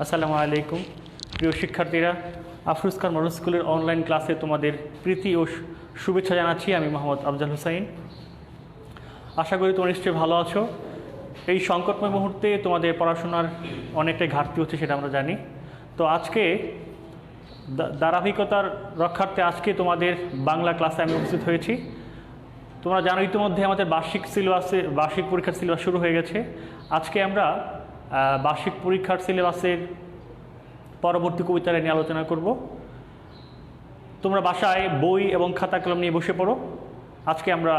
আসসালামু আলাইকুম প্রিয় শিক্ষার্থীরা, আফরোজ খান মডেল স্কুলের অনলাইন ক্লাসে তোমাদের প্রীতি ও শুভেচ্ছা জানাচ্ছি। আমি মোহাম্মদ আফজাল হুসাইন। আশা করি তোমরা নিশ্চয়ই ভালো আছো। এই সংকটময় মুহূর্তে তোমাদের পড়াশোনার অনেকটাই ঘাটতি হচ্ছে, সেটা আমরা জানি। তো আজকে ধারাবাহিকতার রক্ষার্থে আজকে তোমাদের বাংলা ক্লাসে আমি উপস্থিত হয়েছি। তোমরা জানো ইতিমধ্যে আমাদের বার্ষিক পরীক্ষার সিলেবাস শুরু হয়ে গেছে। আজকে আমরা বার্ষিক পরীক্ষার সিলেবাসের পরবর্তী কবিতাটা নিয়ে আলোচনা করব। তোমরা বাসায় বই এবং খাতা কলম নিয়ে বসে পড়ো। আজকে আমরা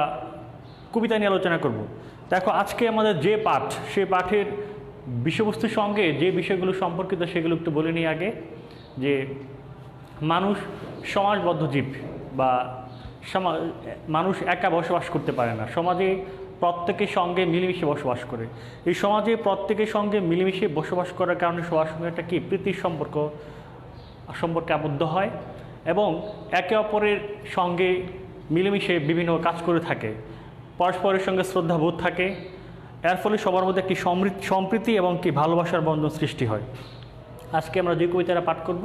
কবিতা নিয়ে আলোচনা করব। দেখো, আজকে আমাদের যে পাঠ, সে পাঠের বিষয়বস্তুর সঙ্গে যে বিষয়গুলো সম্পর্কিত সেগুলো একটু বলে নিই আগে। যে মানুষ সমাজবদ্ধ জীব, বা মানুষ একা বসবাস করতে পারে না, সমাজে প্রত্যেকের সঙ্গে মিলেমিশে বসবাস করে। এই সমাজে প্রত্যেকের সঙ্গে মিলেমিশে বসবাস করার কারণে সবার সঙ্গে একটা কি প্রীতির সম্পর্কে আবদ্ধ হয় এবং একে অপরের সঙ্গে মিলেমিশে বিভিন্ন কাজ করে থাকে, পরস্পরের সঙ্গে শ্রদ্ধাবোধ থাকে। এর ফলে সবার মধ্যে একটি সম্প্রীতি এবং কি ভালোবাসার বন্ধন সৃষ্টি হয়। আজকে আমরা যে কবিতাটা পাঠ করব,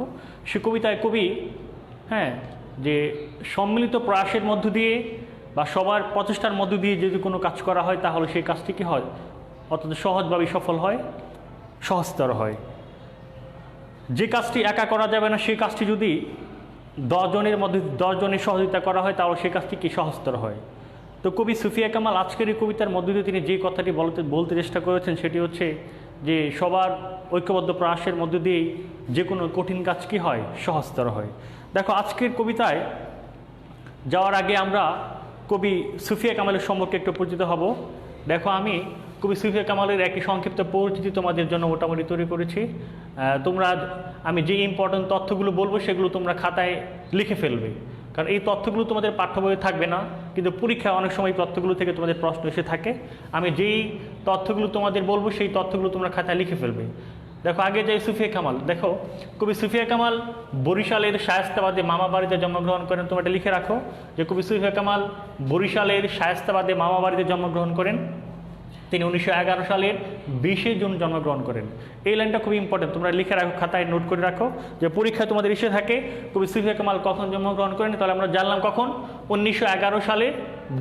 সে কবিতায় কবি যে সম্মিলিত প্রয়াসের মধ্য দিয়ে বা সবার প্রচেষ্টার মধ্য দিয়ে যদি কোনো কাজ করা হয়, তাহলে সেই কাজটি কী হয়, অত্যন্ত সহজভাবেই সফল হয়, সহজতর হয়। যে কাজটি একা করা যাবে না, সেই কাজটি যদি 10 জনের সহযোগিতা করা হয়, তাহলে সেই কাজটি কি সহজতর হয়। তো কবি সুফিয়া কামাল আজকের এই কবিতার মধ্য দিয়ে তিনি যে কথাটি বলতে চেষ্টা করেছেন, সেটি হচ্ছে যে সবার ঐক্যবদ্ধ প্রয়াসের মধ্য দিয়েই যে কোনো কঠিন কাজ কি হয়, সহজতর হয়। দেখো, আজকের কবিতায় যাওয়ার আগে আমরা কবি সুফিয়া কামালের সম্পর্কে একটু পরিচিত হব। দেখো, আমি কবি সুফিয়া কামালের একটি সংক্ষিপ্ত পরিচিতি তোমাদের জন্য মোটামুটি তৈরি করেছি। আমি যে ইম্পর্টেন্ট তথ্যগুলো বলবো সেগুলো তোমরা খাতায় লিখে ফেলবে, কারণ এই তথ্যগুলো তোমাদের পাঠ্য বইয়ে থাকবে না, কিন্তু পরীক্ষায় অনেক সময় তথ্যগুলো থেকে তোমাদের প্রশ্ন এসে থাকে। আমি যেই তথ্যগুলো তোমাদের বলবো সেই তথ্যগুলো তোমরা খাতায় লিখে ফেলবে। দেখো, আগে যাই সুফিয়া কামাল। দেখো, কবি সুফিয়া কামাল বরিশালের শায়েস্তাবাদে মামা বাড়িতে জন্মগ্রহণ করেন। তোমরা এটা লিখে রাখো যে কবি সুফিয়া কামাল বরিশালের শায়েস্তাবাদে মামা বাড়িতে জন্মগ্রহণ করেন। তিনি 1911 সালের 20শে জুন জন্মগ্রহণ করেন। এই লাইনটা খুবই ইম্পর্টেন্ট, তোমরা লিখে রাখো, খাতায় নোট করে রাখো, যে পরীক্ষায় তোমাদের এসে থাকে কবি সুফিয়া কামাল কখন জন্মগ্রহণ করেন। তাহলে আমরা জানলাম কখন, 1911 সালের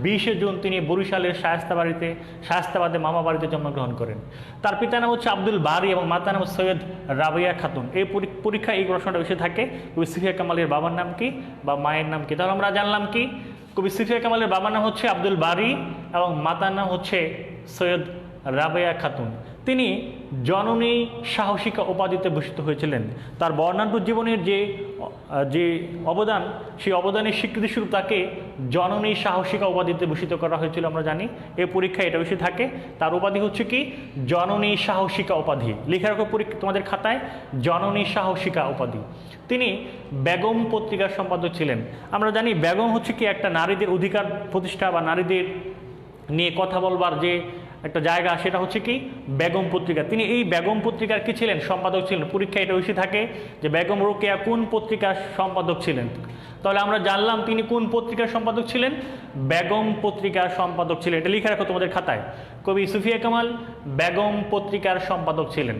20শে জুন তিনি বরিশালের শায়েস্তাবাদে মামা বাড়িতে জন্মগ্রহণ করেন। তার পিতার নাম হচ্ছে আব্দুল বারি এবং মাতার নাম সৈয়দ রাবিয়া খাতুন। এই পরীক্ষায় এই প্রশ্নটা এসে থাকে, কবি সুফিয়া কামালের বাবার নাম কি বা মায়ের নাম কি। তাহলে আমরা জানলাম কি, কবি সুফিয়া কামালের বাবার নাম হচ্ছে আব্দুল বারি এবং মাতার নাম হচ্ছে সৈয়দ রাবেয়া খাতুন। তিনি জননী সাহসিকা উপাধিতে ভূষিত হয়েছিলেন। তার বর্ণাঢ্য জীবনের যে অবদান, সেই অবদানের স্বীকৃতিস্বরূপ তাকে জননী সাহসিকা উপাধিতে ভূষিত করা হয়েছিল। আমরা জানি এই পরীক্ষায় এটা বেশি থাকে। তার উপাধি হচ্ছে কি, জননী সাহসিকা উপাধি। লিখে রাখো তোমাদের খাতায়, জননী সাহসিকা উপাধি। তিনি বেগম পত্রিকার সম্পাদক ছিলেন। আমরা জানি বেগম হচ্ছে কি একটা নারীদের অধিকার প্রতিষ্ঠা বা নারীদের নিয়ে কথা বলবার যে একটা জায়গা, সেটা হচ্ছে কি বেগম পত্রিকা। তিনি এই বেগম পত্রিকার কি ছিলেন, সম্পাদক ছিলেন। পরীক্ষায় এটা বেশি থাকে যে বেগম রোকেয়া কোন পত্রিকার সম্পাদক ছিলেন। তাহলে আমরা জানলাম তিনি কোন পত্রিকার সম্পাদক ছিলেন, বেগম পত্রিকার সম্পাদক ছিলেন। এটা লিখে রাখো তোমাদের খাতায়, কবি সুফিয়া কামাল বেগম পত্রিকার সম্পাদক ছিলেন।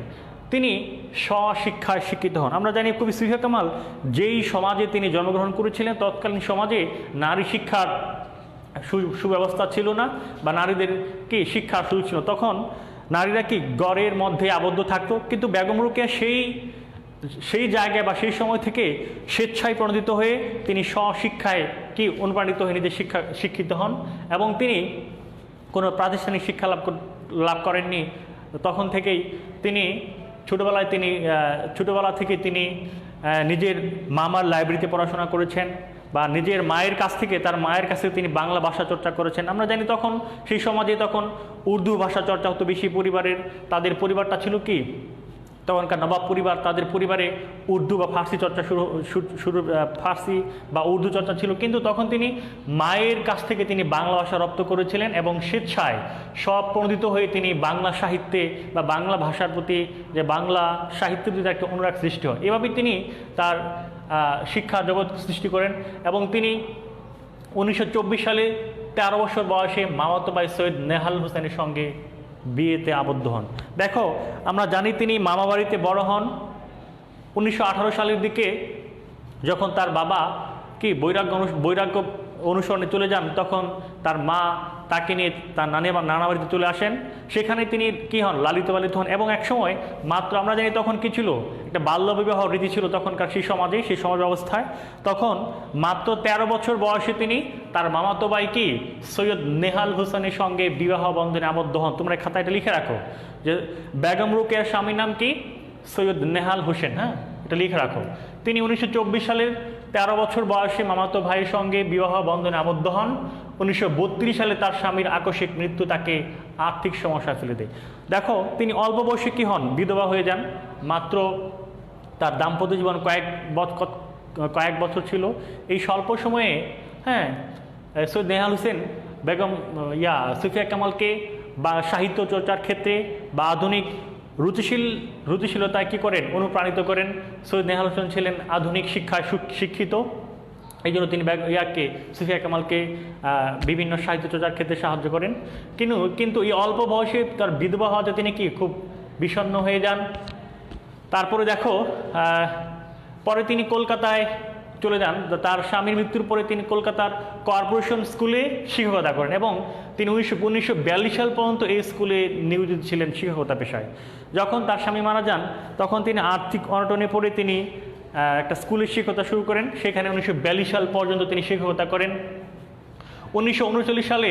তিনি স্বশিক্ষায় শিক্ষিত হন। আমরা জানি কবি সুফিয়া কামাল যেই সমাজে তিনি জন্মগ্রহণ করেছিলেন, তৎকালীন সমাজে নারী শিক্ষার সুব্যবস্থা ছিল না, বা নারীদের কি শিক্ষার সুযোগ ছিল। তখন নারীরা কি ঘরের মধ্যে আবদ্ধ থাকতো। কিন্তু বেগম রোকেয়া সেই জায়গায় বা সেই সময় থেকে স্বেচ্ছায় প্রণোদিত হয়ে তিনি স্বশিক্ষায় কি অনুপ্রাণিত হয়ে নিজে শিক্ষিত হন এবং তিনি কোনো প্রাতিষ্ঠানিক শিক্ষা লাভ করেননি। তখন থেকেই তিনি ছোটোবেলা থেকে তিনি নিজের মামার লাইব্রেরিতে পড়াশোনা করেছেন, বা নিজের মায়ের কাছ থেকে, তার মায়ের কাছে তিনি বাংলা ভাষা চর্চা করেছেন। আমরা জানি তখন সেই সমাজে তখন উর্দু ভাষা চর্চা হতো বেশি। তাদের পরিবারটা ছিল কি, তখনকার নবাব পরিবার, তাদের পরিবারে উর্দু বা ফার্সি চর্চা ফার্সি বা উর্দু চর্চা ছিল। কিন্তু তখন তিনি মায়ের কাছ থেকে তিনি বাংলা ভাষা রপ্ত করেছিলেন এবং স্বেচ্ছায় প্রণোদিত হয়ে তিনি বাংলা সাহিত্যে বা বাংলা ভাষার প্রতি, যে বাংলা সাহিত্যের প্রতি একটা অনুরাগ সৃষ্টি হয়। এভাবেই তিনি তার শিক্ষা জগৎ সৃষ্টি করেন এবং তিনি 1924 সালে 13 বছর বয়সে মামাতো ভাই সৈয়দ নেহাল হোসেনের সঙ্গে বিয়েতে আবদ্ধ হন। দেখো আমরা জানি তিনি মামাবাড়িতে বড় হন। 1918 সালের দিকে যখন তার বাবা কি বৈরাগ্য অনুসরণে চলে যান, তখন তার মা তাকে নিয়ে তার নানা বাড়িতে চলে আসেন। সেখানে তিনি কি হন, লালিত পালিত হন। এবং একসময় মাত্র আমরা জানি তখন কি ছিল, একটা বাল্যবিবাহ রীতি ছিল তখনকার সেই সমাজে, সেই সমাজ ব্যবস্থায়। তখন মাত্র 13 বছর বয়সে তিনি তার মামাতো ভাই কি সৈয়দ নেহাল হোসেনের সঙ্গে বিবাহ বন্ধনে আবদ্ধ হন। তোমরা খাতায় এটা লিখে রাখো যে বেগম রোকেয়ার স্বামীর নাম কি, সৈয়দ নেহাল হোসেন। হ্যাঁ, এটা লিখে রাখো। তিনি 1924 সালের 13 বছর বয়সে মামাতো ভাইয়ের সঙ্গে বিবাহ বন্ধনে আবদ্ধ হন। 1932 সালে তার স্বামীর আকস্মিক মৃত্যু তাকে আর্থিক সমস্যা ফেলে দেয়। দেখো তিনি অল্প বয়সে কি হন, বিধবা হয়ে যান। মাত্র তার দাম্পত্য জীবন কয়েক বছর ছিল। এই স্বল্প সময়ে হ্যাঁ সৈয়দ নেহাল হোসেন বেগম সুফিয়া কামালকে বা সাহিত্য চর্চার ক্ষেত্রে বা আধুনিক রুচিশীলতায় কী করেন, অনুপ্রাণিত করেন। সৈয়দ নেহাল হোসেন ছিলেন আধুনিক শিক্ষায় শিক্ষিত, এই জন্য তিনি সুফিয়া কামালকে বিভিন্ন সাহিত্য চর্চার ক্ষেত্রে সাহায্য করেন। কিন্তু এই অল্প বয়সে তার বিধবা হওয়াতে তিনি কি খুব বিষণ্ণ হয়ে যান। তারপরে দেখো পরে তিনি কলকাতায় চলে যান। তার স্বামীর মৃত্যুর পরে তিনি কলকাতার কর্পোরেশন স্কুলে শিক্ষকতা করেন এবং তিনি 1942 সাল পর্যন্ত এই স্কুলে নিয়োজিত ছিলেন শিক্ষকতা পেশায়। যখন তার স্বামী মারা যান তখন তিনি আর্থিক অনটনে পড়ে তিনি একটা স্কুলের শিক্ষকতা শুরু করেন। সেখানে 1942 সাল পর্যন্ত তিনি শিক্ষকতা করেন। 1939 সালে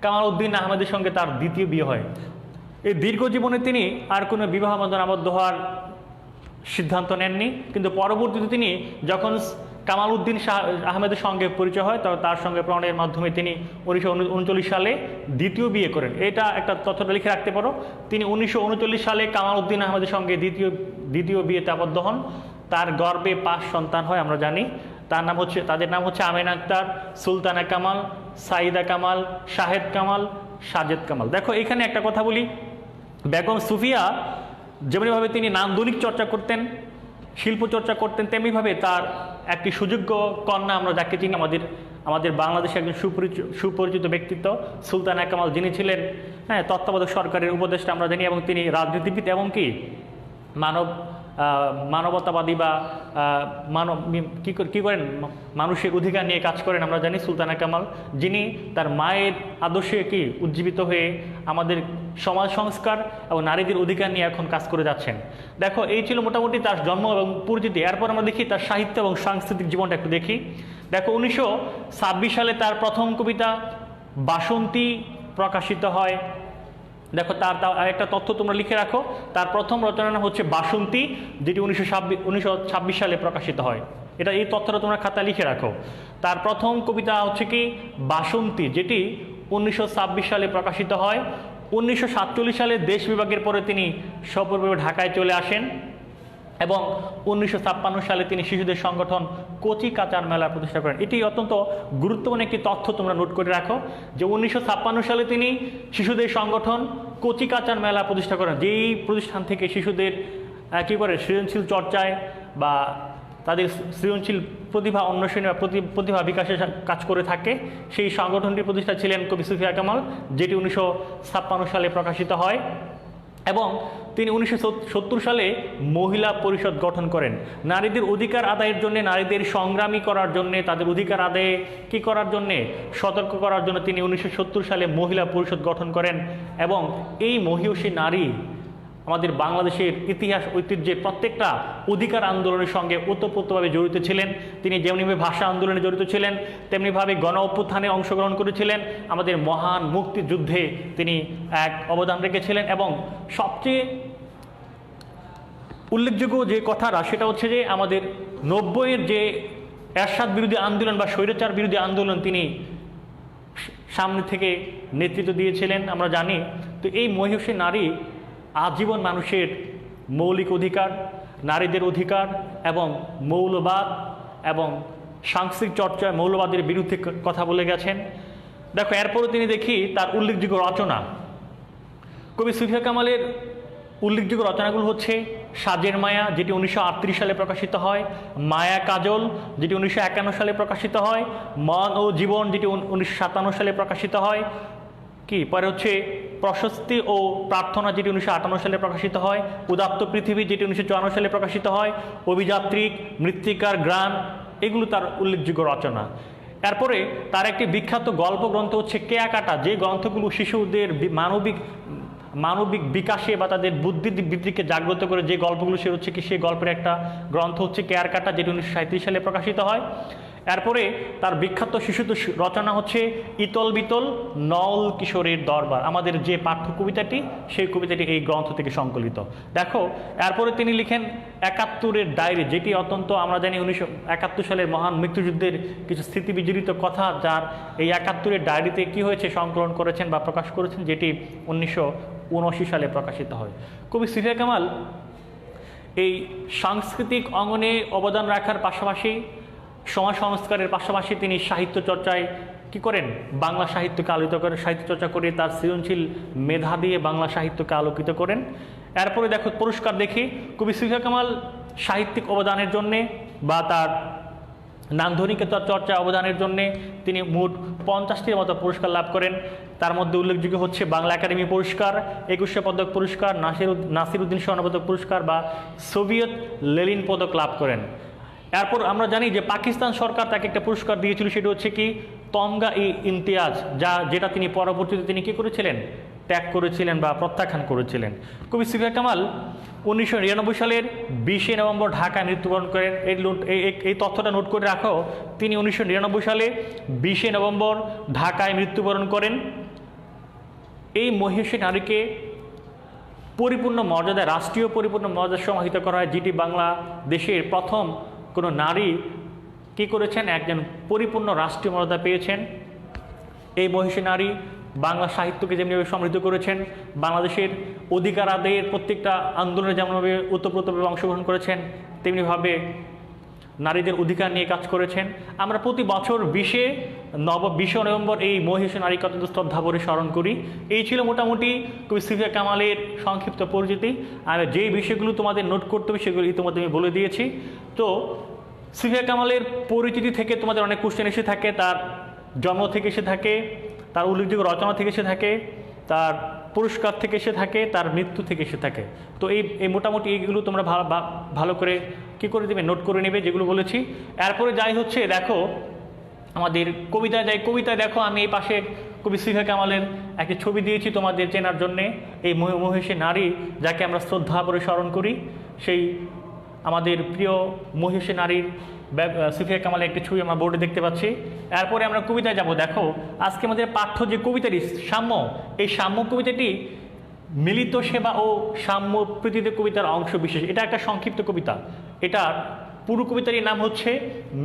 কামাল উদ্দিন আহমেদের সঙ্গে তার দ্বিতীয় বিয়ে হয়। এই দীর্ঘ জীবনে তিনি আর কোনো বিবাহ বন্ধনে আবদ্ধ হওয়ার সিদ্ধান্ত নেননি। কিন্তু পরবর্তীতে তিনি যখন কামাল উদ্দিন আহমেদের সঙ্গে পরিচয় হয় তখন তার সঙ্গে প্রণয়ের মাধ্যমে তিনি 1939 সালে দ্বিতীয় বিয়ে করেন। এটা একটা তথ্যটা লিখে রাখতে পারো। তিনি 1939 সালে কামাল উদ্দিন আহমেদের সঙ্গে দ্বিতীয় বিয়েতে আবদ্ধ হন। তার গর্ভে 5 সন্তান হয় আমরা জানি। তাদের নাম হচ্ছে আমিনা আক্তার, সুলতানা কামাল, সাইদা কামাল, শাহেদ কামাল, সাজেদ কামাল। দেখো এখানে একটা কথা বলি, বেগম সুফিয়া যেমনিভাবে তিনি নান্দনিক চর্চা করতেন, শিল্প চর্চা করতেন, তেমনিভাবে তার একটি সুযোগ্য কন্যা আমরা যাকে চিনি, আমাদের বাংলাদেশে একজন সুপরিচিত ব্যক্তিত্ব সুলতানা কামাল, যিনি ছিলেন তত্ত্বাবধায়ক সরকারের উপদেষ্টা আমরা জানি, এবং তিনি রাজনীতিবিদ এবং কি মানবতাবাদী বা কি করেন, মানুষের অধিকার নিয়ে কাজ করেন আমরা জানি সুলতানা কামাল, যিনি তার মায়ের আদর্শে কি উজ্জীবিত হয়ে আমাদের সমাজ সংস্কার এবং নারীদের অধিকার নিয়ে এখন কাজ করে যাচ্ছেন। দেখো এই ছিল মোটামুটি তার জন্ম এবং পরিচিতি। এরপর আমরা দেখি তার সাহিত্য এবং সাংস্কৃতিক জীবনটা একটু দেখি। দেখো 1926 সালে তার প্রথম কবিতা বাসন্তী প্রকাশিত হয়। দেখো তার একটা তথ্য তোমরা লিখে রাখো, তার প্রথম রচনা হচ্ছে বাসন্তী, যেটি 1926 সালে প্রকাশিত হয়। এই তথ্যটা তোমরা খাতায় লিখে রাখো। তার প্রথম কবিতা হচ্ছে কি বাসন্তী, যেটি 1926 সালে প্রকাশিত হয়। 1947 সালে দেশ বিভাগের পরে তিনি সপরিবারে ঢাকায় চলে আসেন এবং 1956 সালে তিনি শিশুদের সংগঠন কচি কাচার মেলা প্রতিষ্ঠা করেন। এটি অত্যন্ত গুরুত্বপূর্ণ একটি তথ্য তোমরা নোট করে রাখো যে 1956 সালে তিনি শিশুদের সংগঠন কচি কাচার মেলা প্রতিষ্ঠা করেন, যেই প্রতিষ্ঠান থেকে শিশুদের কী করে সৃজনশীল চর্চায় বা তাদের সৃজনশীল প্রতিভা অন্বেষণে বা প্রতিভা বিকাশের কাজ করে থাকে। সেই সংগঠনটির প্রতিষ্ঠা ছিলেন কবি সুফিয়া কামাল, যেটি 1956 সালে প্রকাশিত হয়। এবং তিনি 1970 সালে মহিলা পরিষদ গঠন করেন নারীদের অধিকার আদায়ের জন্য, নারীদের সংগ্রামী করার জন্য, তাদের অধিকার আদায়ে কী করার জন্যে সতর্ক করার জন্য তিনি 1970 সালে মহিলা পরিষদ গঠন করেন। এবং এই মহিষী নারী আমাদের বাংলাদেশের ইতিহাস ঐতিহ্যের প্রত্যেকটা অধিকার আন্দোলনের সঙ্গে ওতপ্রোতভাবে জড়িত ছিলেন। তিনি যেমনিভাবে ভাষা আন্দোলনে জড়িত ছিলেন, তেমনিভাবে গণ অভ্যুত্থানে অংশগ্রহণ করেছিলেন, আমাদের মহান মুক্তিযুদ্ধে তিনি এক অবদান রেখেছিলেন। এবং সবচেয়ে উল্লেখযোগ্য যে কথাটা সেটা হচ্ছে যে আমাদের 90-এর যে এরশাদ বিরোধী আন্দোলন বা স্বৈরাচার বিরোধী আন্দোলন তিনি সামনে থেকে নেতৃত্ব দিয়েছিলেন আমরা জানি। তো এই মহিষী নারী আজীবন মানুষের মৌলিক অধিকার, নারীদের অধিকার এবং মৌলবাদ এবং সাংস্কৃতিক চর্চায় মৌলবাদের বিরুদ্ধে কথা বলে গেছেন। দেখো এরপরও তিনি দেখি তার উল্লেখযোগ্য রচনা, কবি সুফিয়া কামালের উল্লেখযোগ্য রচনাগুলো হচ্ছে সাজের মায়া, যেটি 1938 সালে প্রকাশিত হয়, মায়া কাজল, যেটি 1951 সালে প্রকাশিত হয়, মন ও জীবন, যেটি 1957 সালে প্রকাশিত হয়। পরে হচ্ছে প্রশস্তি ও প্রার্থনা, যেটি 1958 সালে প্রকাশিত হয়, উদাত্ত পৃথিবী, যেটি 1954 সালে প্রকাশিত হয়, অভিযাত্রিক, মৃত্তিকার গ্রাম, এগুলো তার উল্লেখযোগ্য রচনা। এরপরে তার একটি বিখ্যাত গল্প গ্রন্থ হচ্ছে কেয়াকাটা, যে গ্রন্থগুলো শিশুদের মানবিক বিকাশে বা তাদের বৃদ্ধিকে জাগ্রত করে যে গল্পগুলো, সে হচ্ছে কি সেই গল্পের একটা গ্রন্থ হচ্ছে কেয়াকাটা, যেটি 1937 সালে প্রকাশিত হয়। এরপরে তার বিখ্যাত শিশুদের রচনা হচ্ছে ইতল বিতল নল কিশোরের দরবার, আমাদের যে পাঠ্য কবিতাটি, সেই কবিতাটি এই গ্রন্থ থেকে সংকলিত। দেখো, এরপরে তিনি লিখেন 71-এর ডায়েরি, যেটি অত্যন্ত, আমরা জানি 1971 সালের মহান মৃত্যুযুদ্ধের কিছু স্মৃতিবিজড়িত কথা, যার এই 71-এর ডায়েরিতে কি হয়েছে সংকলন করেছেন বা প্রকাশ করেছেন, যেটি 1979 সালে প্রকাশিত হয়। কবি সুফিয়া কামাল এই সাংস্কৃতিক অঙ্গনে অবদান রাখার পাশাপাশি, সমাজ সংস্কারের পাশাপাশি তিনি সাহিত্য চর্চায় কি করেন, বাংলা সাহিত্যকে আলোকিত করেন, সাহিত্য চর্চা করে তার সৃজনশীল মেধা দিয়ে বাংলা সাহিত্যকে আলোকিত করেন। এরপরে দেখো পুরস্কার দেখি, কবি সুফিয়া কামাল সাহিত্যিক অবদানের জন্যে বা তার নান্দনিকতা চর্চা অবদানের জন্য তিনি মোট 50টির মতো পুরস্কার লাভ করেন। তার মধ্যে উল্লেখযোগ্য হচ্ছে বাংলা একাডেমি পুরস্কার, 21শে পদক পুরস্কার, নাসিরউদ্দিন স্বর্ণপদক পুরস্কার বা সোভিয়েত লেনিন পদক লাভ করেন। এরপর আমরা জানি যে পাকিস্তান সরকার তাকে একটা পুরস্কার দিয়েছিল, সেটা হচ্ছে কি তমগা-ই-ইমতিয়াজ, যেটা তিনি পরবর্তীতে তিনি কি করেছিলেন, ত্যাগ করেছিলেন বা প্রত্যাখ্যান করেছিলেন। কবি সুফিয়া কামাল 1999 সালের 20শে নভেম্বর ঢাকায় মৃত্যুবরণ করেন। এই তথ্যটা নোট করে রাখো, তিনি 1999 সালে 20শে নভেম্বর ঢাকায় মৃত্যুবরণ করেন। এই মহিষী নারীকে পরিপূর্ণ মর্যাদা, রাষ্ট্রীয় পরিপূর্ণ মর্যাদা সমাহিত করা হয়, যেটি বাংলাদেশের প্রথম কোনো নারী কি করেছেন, একজন পরিপূর্ণ রাষ্ট্রীয় মর্যাদা পেয়েছেন। এই মহিষী নারী বাংলা সাহিত্যকে যেমনিভাবে সমৃদ্ধ করেছেন, বাংলাদেশের অধিকার আদায়ের প্রত্যেকটা আন্দোলনে যেমনভাবে ওতপ্রোতভাবে অংশগ্রহণ করেছেন, তেমনিভাবে নারীদের অধিকার নিয়ে কাজ করেছেন। আমরা প্রতি বছর 20শে নভেম্বর এই মহিষী নারীকে অত্যন্ত শ্রদ্ধাভরে স্মরণ করি। এই ছিল মোটামুটি কবি সুফিয়া কামালের সংক্ষিপ্ত পরিচিতি। আর যেই বিষয়গুলো তোমাদের নোট করতে হবে সেগুলো ইতিমধ্যে আমি বলে দিয়েছি। তো সুফিয়া কামালের পরিচিতি থেকে তোমাদের অনেক কোশ্চেন এসে থাকে, তার জন্ম থেকে এসে থাকে, তার উল্লেখযোগ্য রচনা থেকে এসে থাকে, তার পুরস্কার থেকে এসে থাকে, তার মৃত্যু থেকে এসে থাকে। তো এই মোটামুটি এইগুলো তোমরা ভালো করে কি করে দেবে, নোট করে নেবে যেগুলো বলেছি। এরপরে যাই হচ্ছে, দেখো আমাদের কবিতায় যাই। কবিতায় দেখো আমি এই পাশে কবি সুফিয়া কামালের একটি ছবি দিয়েছি তোমাদের চেনার জন্যে। এই মহিষী নারী যাকে আমরা শ্রদ্ধা করে স্মরণ করি, সেই আমাদের প্রিয় মহিষী নারীর সুফিয়া কামালের একটি ছবি আমরা বোর্ডে দেখতে পাচ্ছি। এরপরে আমরা কবিতায় যাব। দেখো আজকে আমাদের পাঠ্য যে কবিতাটি সাম্য, এই সাম্য কবিতাটি মিলিত সেবা ও সাম্য প্রীতিতে কবিতার অংশ বিশেষ। এটা একটা সংক্ষিপ্ত কবিতা। এটার পুরো কবিতারই নাম হচ্ছে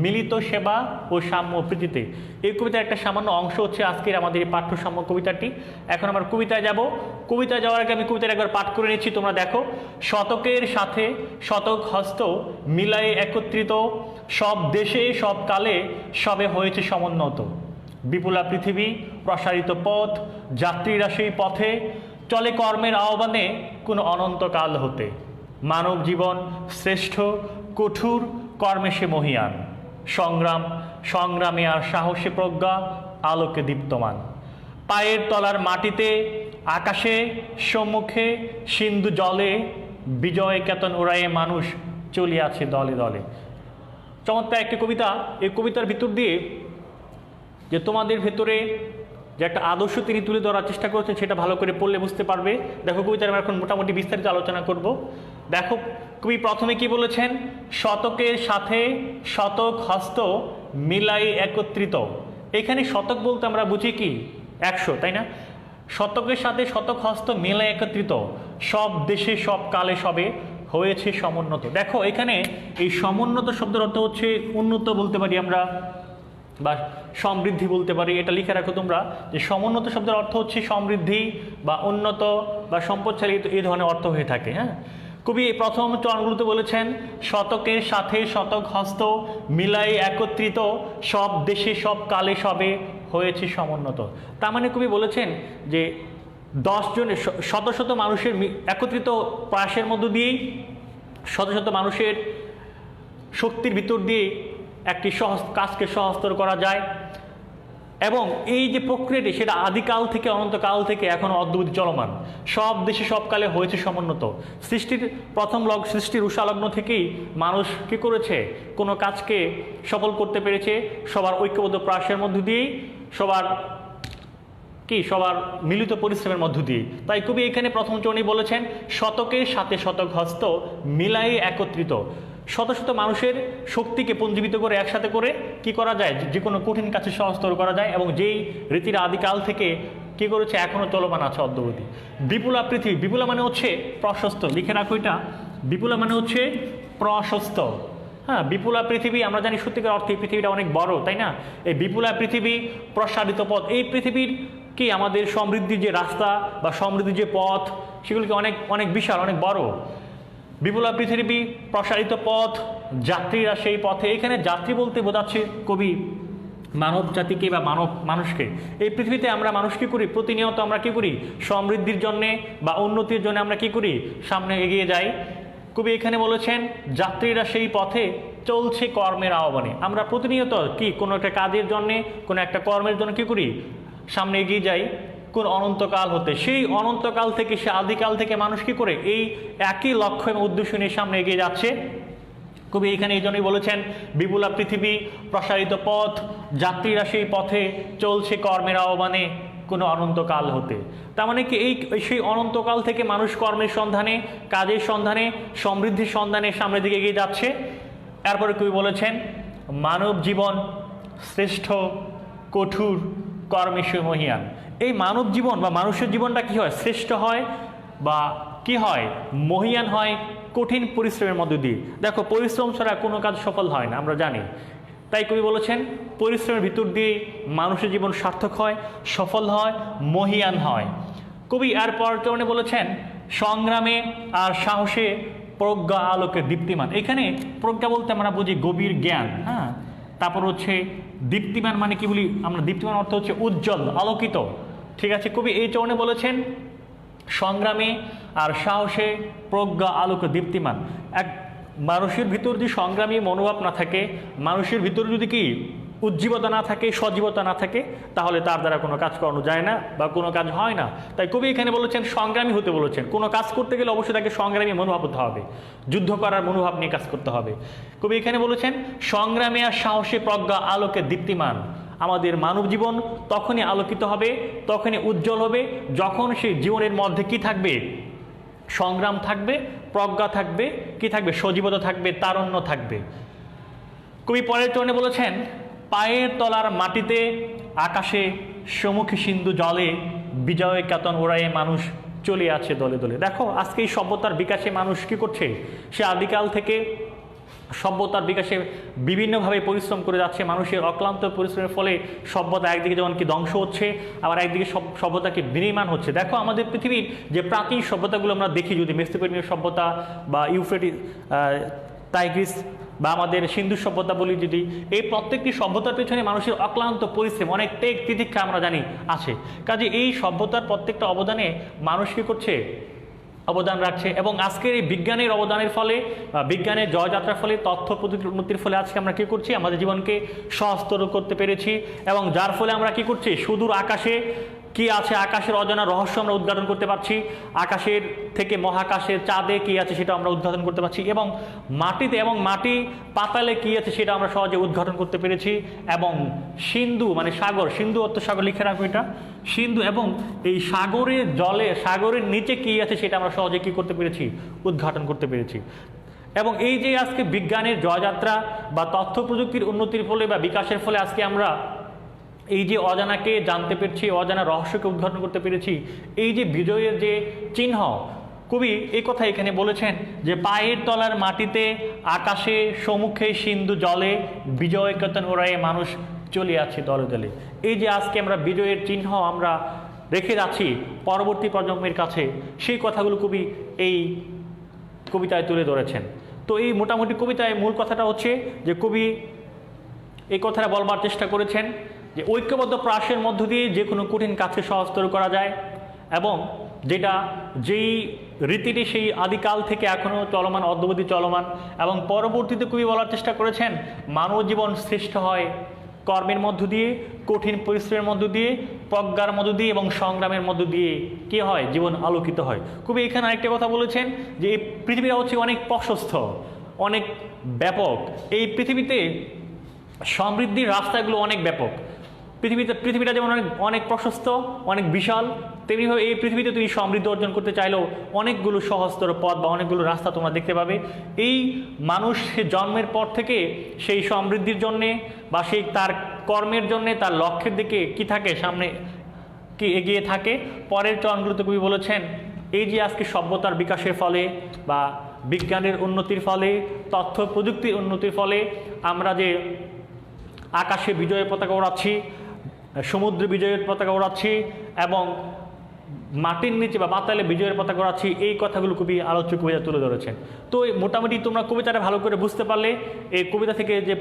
মিলিত সেবা ও সাম্য প্রীতিতে। এই কবিতার একটা সামান্য অংশ হচ্ছে আজকের আমাদের এই পাঠ্য সাম্য কবিতাটি। এখন আমরা কবিতায় যাব। কবিতায় যাওয়ার আগে আমি কবিতাটা একবার পাঠ করে নিচ্ছি, তোমরা দেখো। শতকের সাথে শতক হস্ত মিলায়ে একত্রিত, সব দেশে সব কালে সবে হয়েছে সমুন্নত। বিপুলা পৃথিবী প্রসারিত পথ, যাত্রীরা সেই পথে চলে কর্মের আহ্বানে কোনো অনন্তকাল হতে। মানব জীবন শ্রেষ্ঠ কঠোর কর্মে সে মহিয়ান, সংগ্রামে আর সাহসী প্রজ্ঞা আলোকে দীপ্তমান। পায়ের তলার মাটিতে আকাশে সম্মুখে সিন্ধু জলে, বিজয় কেতন উড়াইয়ে মানুষ চলিয়াছে দলে দলে। চমৎকার একটি কবিতা। এই কবিতার ভিতর দিয়ে যে তোমাদের ভেতরে যে একটা আদর্শ তিনি তুলে ধরার চেষ্টা করেছেন, সেটা ভালো করে পড়লে বুঝতে পারবে। দেখো কবিতার আমরা এখন মোটামুটি বিস্তারিত আলোচনা করব। দেখো কবি প্রথমে কি বলেছেন, শতকের সাথে শতক হস্ত মিলাই একত্রিত। এখানে শতক বলতে আমরা বুঝি কি 100, তাই না? শতকের সাথে শতক হস্ত মিলাই একত্রিত, সব দেশে সব কালে সবে হয়েছে সমুন্নত। দেখো এখানে এই সমুন্নত শব্দের অর্থ হচ্ছে উন্নত বলতে পারি আমরা, বা সমৃদ্ধি বলতে পারি। এটা লিখে রাখো তোমরা যে সমুন্নত শব্দের অর্থ হচ্ছে সমৃদ্ধি বা উন্নত বা সম্পদশালী, এই ধরনের অর্থ হয়ে থাকে। হ্যাঁ, কবি প্রথম চরণগুলোতে বলেছেন শতকের সাথে শতক হস্ত মিলাই একত্রিত, সব দেশে সব কালে সবে হয়েছে সমুন্নত। তার মানে কবি বলেছেন যে 10 জন শত শত মানুষের একত্রিত প্রয়াসের মধ্য দিয়েই, শত শত মানুষের শক্তির ভিতর দিয়ে একটি কাজকে সহজতর করা যায়। এবং এই যে প্রক্রিয়াটি সেটা আদিকাল থেকে অনন্তকাল থেকে এখনো অদ্যাবধি চলমান। সব দেশে সব কালে হয়েছে সমুন্নত। সৃষ্টির প্রথম সৃষ্টির উষালগ্ন থেকেই মানুষ কি করেছে, কোনো কাজকে সফল করতে পেরেছে সবার ঐক্যবদ্ধ প্রয়াসের মধ্য দিয়েই, সবার মিলিত পরিশ্রমের মধ্য দিয়ে। তাই কবি এখানে প্রথম চরণে বলেছেন, শতকের সাথে শতক হস্ত মিলাই একত্রিত। শত শত মানুষের শক্তিকে পুঞ্জীবিত করে একসাথে করে কি করা যায়, যে কোনো কঠিন কাজে সহজতর করা যায়, এবং যেই রীতির আদিকাল থেকে কি করেছে এখনো চলমান আছে অদ্যাবধি। বিপুলা পৃথিবী, বিপুলা মানে হচ্ছে প্রশস্ত, লিখে রাখো এটা, বিপুলা মানে হচ্ছে প্রশস্ত। হ্যাঁ, বিপুলা পৃথিবী, আমরা জানি সত্যিকার অর্থে এই পৃথিবীটা অনেক বড়, তাই না? এই বিপুলা পৃথিবী, প্রসারিত পথ, এই পৃথিবীর কি আমাদের সমৃদ্ধির যে রাস্তা বা সমৃদ্ধির যে পথ, সেগুলিকে অনেক অনেক বিশাল, অনেক বড়। বিপুলা পৃথিবী, প্রসারিত পথ, যাত্রীরা সেই পথে। এখানে যাত্রী বলতে বোঝাচ্ছে কবি মানব জাতিকে বা মানুষকে। এই পৃথিবীতে আমরা মানুষ কি করি, প্রতিনিয়ত আমরা কি করি, সমৃদ্ধির জন্যে বা উন্নতির জন্য আমরা কি করি, সামনে এগিয়ে যাই। কবি এখানে বলেছেন, যাত্রীরা সেই পথে চলছে কর্মের আহ্বানে। আমরা প্রতিনিয়ত কি কোনো একটা কাজের জন্যে, কোনো একটা কর্মের জন্য কি করি, সামনে এগিয়ে যাই। কোন অনন্তকাল হতে, সেই অনন্তকাল থেকে, সে আদিকাল থেকে মানুষ কি করে এই একই লক্ষ্য এবং উদ্দেশ্য নিয়ে সামনে এগিয়ে যাচ্ছে। কবি এখানে এই জন্যই বলেছেন, বিপুলা পৃথিবী, প্রসারিত পথ, যাত্রীরা সেই পথে চলছে কর্মের আহ্বানে কোনো অনন্তকাল হতে। তার মানে কি এই সেই অনন্তকাল থেকে মানুষ কর্মের সন্ধানে, কাজের সন্ধানে, সমৃদ্ধির সন্ধানে সামনের দিকে এগিয়ে যাচ্ছে। এরপরে কবি বলেছেন, মানব জীবন শ্রেষ্ঠ কঠোর কর্মেশু মহিয়ান। এই মানব জীবন বা মানুষের জীবনটা কি হয়, শ্রেষ্ঠ হয় বা কি হয়, মহিয়ান হয় কঠিন পরিশ্রমের মধ্য দিয়ে। দেখো, পরিশ্রম ছাড়া কোনো কাজ সফল হয় না, আমরা জানি। তাই কবি বলেছেন, পরিশ্রমের ভিতর দিয়ে মানুষের জীবন সার্থক হয়, সফল হয়, মহিয়ান হয়। কবি আর পরচরণে বলেছেন, সংগ্রামে আর সাহসে প্রজ্ঞা আলোকে দীপ্তিমান। এখানে প্রজ্ঞা বলতে আমরা বুঝি গভীর জ্ঞান। হ্যাঁ, তারপর হচ্ছে দীপ্তিমান মানে কি বলি আমরা, দীপ্তিমান অর্থ হচ্ছে উজ্জ্বল, আলোকিত। ঠিক আছে, কবি এই চরণে বলেছেন, সংগ্রামে আর সাহসে প্রজ্ঞা আলোক দীপ্তিমান। এক মানুষের ভিতর যদি সংগ্রামী মনোভাব না থাকে, মানুষের ভিতর যদি কি উজ্জীবতা না থাকে, সজীবতা না থাকে, তাহলে তার দ্বারা কোনো কাজ করানো যায় না বা কোনো কাজ হয় না। তাই কবি এখানে বলেছেন সংগ্রামী হতে বলেছেন। কোনো কাজ করতে গেলে অবশ্যই তাকে সংগ্রামী মনোভাব হতে হবে, যুদ্ধ করার মনোভাব নিয়ে কাজ করতে হবে। কবি এখানে বলেছেন, সংগ্রামে আর সাহসে প্রজ্ঞা আলোকে দীপ্তিমান। আমাদের মানব জীবন তখনই আলোকিত হবে, তখনই উজ্জ্বল হবে, যখন সেই জীবনের মধ্যে কি থাকবে, সংগ্রাম থাকবে, প্রজ্ঞা থাকবে, কি থাকবে, সজীবতা থাকবে, তারুণ্য থাকবে। কবি পরের চরণে বলেছেন, পায়ের তলার মাটিতে আকাশে সমুখী সিন্ধু জলে বিজয় কেতন ওড়ায়ে মানুষ চলে আছে দলে দলে। দেখো, আজকে এই সভ্যতার বিকাশে মানুষ কি করছে, সে আদিকাল থেকে সভ্যতার বিকাশে বিভিন্নভাবে পরিশ্রম করে যাচ্ছে। মানুষের অক্লান্ত পরিশ্রমের ফলে সভ্যতা একদিকে যেমন কি ধ্বংস হচ্ছে, আবার একদিকে সভ্যতাকে বিনির্মাণ হচ্ছে। দেখো, আমাদের পৃথিবীর যে প্রাচীন সভ্যতাগুলো আমরা দেখি, যদি মেসোপটেমিয় সভ্যতা বা ইউফ্রেটিস, টাইগ্রিস বা আমাদের সিন্ধু সভ্যতা বলি, যদি এই প্রত্যেকটি সভ্যতার পেছনে মানুষের অক্লান্ত পরিশ্রম, অনেক ত্যাগ তিতিক্ষা আমরা জানি আছে। কাজে এই সভ্যতার প্রত্যেকটা অবদানে মানুষ কি করছে, অবদান রাখছে। এবং আজকের এই বিজ্ঞানের অবদানের ফলে, বিজ্ঞানের জয়যাত্রার ফলে, তথ্য প্রযুক্তির উন্নতির ফলে আজকে আমরা কি করছি, আমাদের জীবনকে সহজতর করতে পেরেছি। এবং যার ফলে আমরা কি করছি, সুদূর আকাশে কি আছে, আকাশের অজানা রহস্য আমরা উদ্ঘাটন করতে পারছি। আকাশের থেকে মহাকাশের চাঁদে কি আছে সেটা আমরা উদ্ঘাটন করতে পারছি, এবং মাটিতে এবং মাটি পাতালে কি আছে সেটা আমরা সহজে উদ্ঘাটন করতে পেরেছি। এবং সিন্ধু মানে সাগর, সিন্ধু অর্থ সাগর, লিখে রাখবো এটা, সিন্ধু, এবং এই সাগরের জলে, সাগরের নিচে কি আছে সেটা আমরা সহজে কি করতে পেরেছি, উদ্ঘাটন করতে পেরেছি। এবং এই যে আজকে বিজ্ঞানের জয়যাত্রা বা তথ্য প্রযুক্তির উন্নতির ফলে বা বিকাশের ফলে আজকে আমরা এই যে অজানাকে জানতে পেরেছি, অজানা রহস্যকে উদ্ঘাটন করতে পেরেছি, এই যে বিজয়ের যে চিহ্ন, কবি এই কথা এখানে বলেছেন যে পায়ের তলার মাটিতে আকাশে সমুখে সিন্ধু জলে বিজয় কেতন ওড়ায়ে মানুষ চলে আছে দলে দলে। এই যে আজকে আমরা বিজয়ের চিহ্ন আমরা রেখে যাচ্ছি পরবর্তী প্রজন্মের কাছে, সেই কথাগুলো কবি এই কবিতায় তুলে ধরেছেন। তো এই মোটামুটি কবিতায় মূল কথাটা হচ্ছে যে কবি এই কথাটা বলবার চেষ্টা করেছেন যে ঐক্যবদ্ধ প্রয়াসের মধ্য দিয়ে যে কোনো কঠিন কাজকে সহজতর করা যায়, এবং যেটা যেই রীতিটি সেই আদিকাল থেকে এখনও চলমান, অদ্যাবধি চলমান। এবং পরবর্তীতে কবি বলার চেষ্টা করেছেন, মানব জীবন শ্রেষ্ঠ হয় কর্মের মধ্য দিয়ে, কঠিন পরিশ্রমের মধ্য দিয়ে, প্রজ্ঞার মধ্য দিয়ে এবং সংগ্রামের মধ্য দিয়ে কি হয়? জীবন আলোকিত হয়। কবি এখানে আরেকটা কথা বলেছেন যে এই পৃথিবীটা হচ্ছে অনেক প্রশস্ত, অনেক ব্যাপক। এই পৃথিবীতে সমৃদ্ধির রাস্তাগুলো অনেক ব্যাপক। পৃথিবীটা যেমন অনেক অনেক প্রশস্ত, অনেক বিশাল, তেমনিভাবে এই পৃথিবীতে তুমি সমৃদ্ধি অর্জন করতে চাইলেও অনেকগুলো সহজতর পথ বা অনেকগুলো রাস্তা তোমরা দেখতে পাবে। এই মানুষ জন্মের পর থেকে সেই সমৃদ্ধির জন্যে বা সেই তার কর্মের জন্যে, তার লক্ষ্যের দিকে কি থাকে? সামনে কি এগিয়ে থাকে। পরের চরণগুলোতে কবি বলেছেন এই যে আজকে সভ্যতার বিকাশের ফলে বা বিজ্ঞানের উন্নতির ফলে, তথ্য প্রযুক্তির উন্নতির ফলে আমরা যে আকাশে বিজয়ের পতাকা ওড়াচ্ছি, সমুদ্রে বিজয়ের পতাকা ওড়াচ্ছি এবং মাটির নিচে বা পাতালে বিজয়ের পতাকা ওড়াচ্ছি, এই কথাগুলো খুবই আলোচ্য কবিতা তুলে ধরেছেন। তো মোটামুটি তোমরা কবিতাটা ভালো করে বুঝতে পারলে এই কবিতা থেকে যে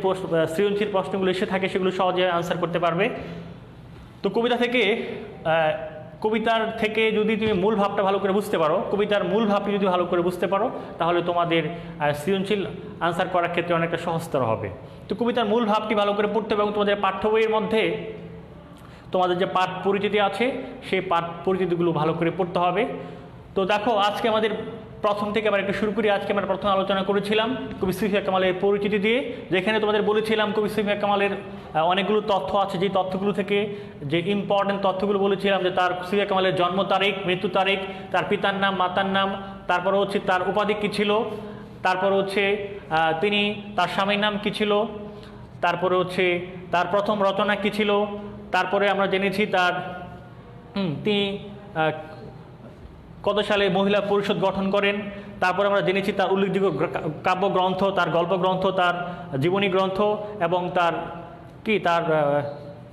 সৃজনশীল প্রশ্নগুলো এসে থাকে সেগুলো সহজে আনসার করতে পারবে। তো কবিতার থেকে যদি তুমি মূল ভাবটা ভালো করে বুঝতে পারো, কবিতার মূল ভাবটি যদি ভালো করে বুঝতে পারো, তাহলে তোমাদের সৃজনশীল আনসার করার ক্ষেত্রে অনেকটা সহজতর হবে। তো কবিতার মূল ভাবটি ভালো করে পড়তে হবে এবং তোমাদের পাঠ্য বইয়ের মধ্যে তোমাদের যে পাঠ পরিচিতি আছে সেই পাঠ পরিচিতিগুলো ভালো করে পড়তে হবে। তো দেখো আজকে আমাদের প্রথম থেকে আবার একটু শুরু করি। আজকে আমরা প্রথম আলোচনা করেছিলাম কবি সুফিয়া কামালের পরিচিতি দিয়ে, যেখানে তোমাদের বলেছিলাম কবি সুফিয়া কামালের অনেকগুলো তথ্য আছে, যে তথ্যগুলো থেকে যে ইম্পর্টেন্ট তথ্যগুলো বলেছিলাম যে তার সুফিয়া কামালের জন্ম তারিখ, মৃত্যু তারিখ, তার পিতার নাম, মাতার নাম, তারপরে হচ্ছে তার উপাধি কী ছিল, তারপরে হচ্ছে তার স্বামীর নাম কী ছিল, তারপরে হচ্ছে তার প্রথম রচনা কী ছিল, তারপরে আমরা জেনেছি তিনি কত সালে মহিলা পরিষদ গঠন করেন, তারপরে আমরা জেনেছি তার উল্লেখযোগ্য কাব্যগ্রন্থ, তার গল্পগ্রন্থ, তার জীবনী গ্রন্থ এবং তার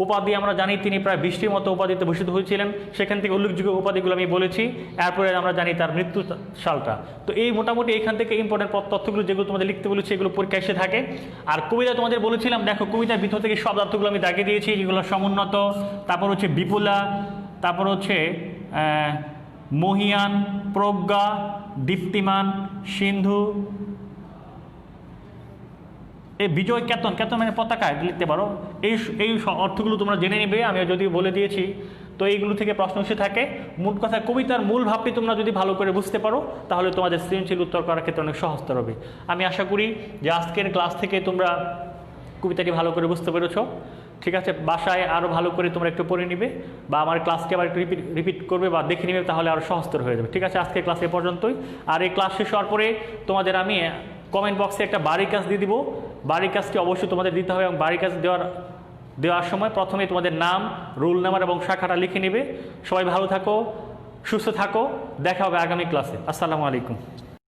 উপাধি আমরা জানি তিনি প্রায় 20টির মতো উপাধিতে ভূষিত হয়েছিলেন। সেখান থেকে উল্লেখযোগ্য উপাধিগুলো আমি বলেছি। এরপরে আমরা জানি তার মৃত্যু সালটা। তো এই মোটামুটি এখান থেকে ইম্পর্টেন্ট তথ্যগুলো যেগুলো তোমাদের লিখতে বলেছি এগুলো পরীক্ষা এসে থাকে। আর কবিতা তোমাদের বলেছিলাম, দেখো কবিতার ভিতর থেকে সব অর্থগুলো আমি দাগিয়ে দিয়েছি, যেগুলো সমুন্নত, তারপর হচ্ছে বিপুলা, তারপর হচ্ছে মহিয়ান, প্রজ্ঞা, দীপ্তিমান, সিন্ধু, এই বিজয়, কেতন, কেতন মানে পতাকা লিখতে পারো। এই অর্থগুলো তোমরা জেনে নেবে, আমি যদি বলে দিয়েছি। তো এইগুলো থেকে প্রশ্ন এসে থাকে। মোট কথা কবিতার মূল ভাবটি তোমরা যদি ভালো করে বুঝতে পারো তাহলে তোমাদের সৃজনশীল উত্তর করার ক্ষেত্রে অনেক সহজতর হবে। আমি আশা করি যে আজকের ক্লাস থেকে তোমরা কবিতাটি ভালো করে বুঝতে পেরেছো। ঠিক আছে, বাসায় আরও ভালো করে তোমরা একটু পড়ে নিবে বা আমার ক্লাসকে আবার একটু রিপিট করবে বা দেখে নিবে, তাহলে আরও সহজতর হয়ে যাবে। ঠিক আছে, আজকের ক্লাস এ পর্যন্তই। আর এই ক্লাস শেষ হওয়ার পরে তোমাদের আমি কমেন্ট বক্সে একটা বাড়ির কাজ দিয়ে দিব। বাড়ির কাজটি অবশ্যই তোমাদের দিতে হবে এবং বাড়ির কাজ দেওয়ার সময় প্রথমে তোমাদের নাম, রোল নাম্বার এবং শাখাটা লিখে নেবে। সবাই ভালো থাকো, সুস্থ থাকো, দেখা হবে আগামী ক্লাসে। আসসালামু আলাইকুম।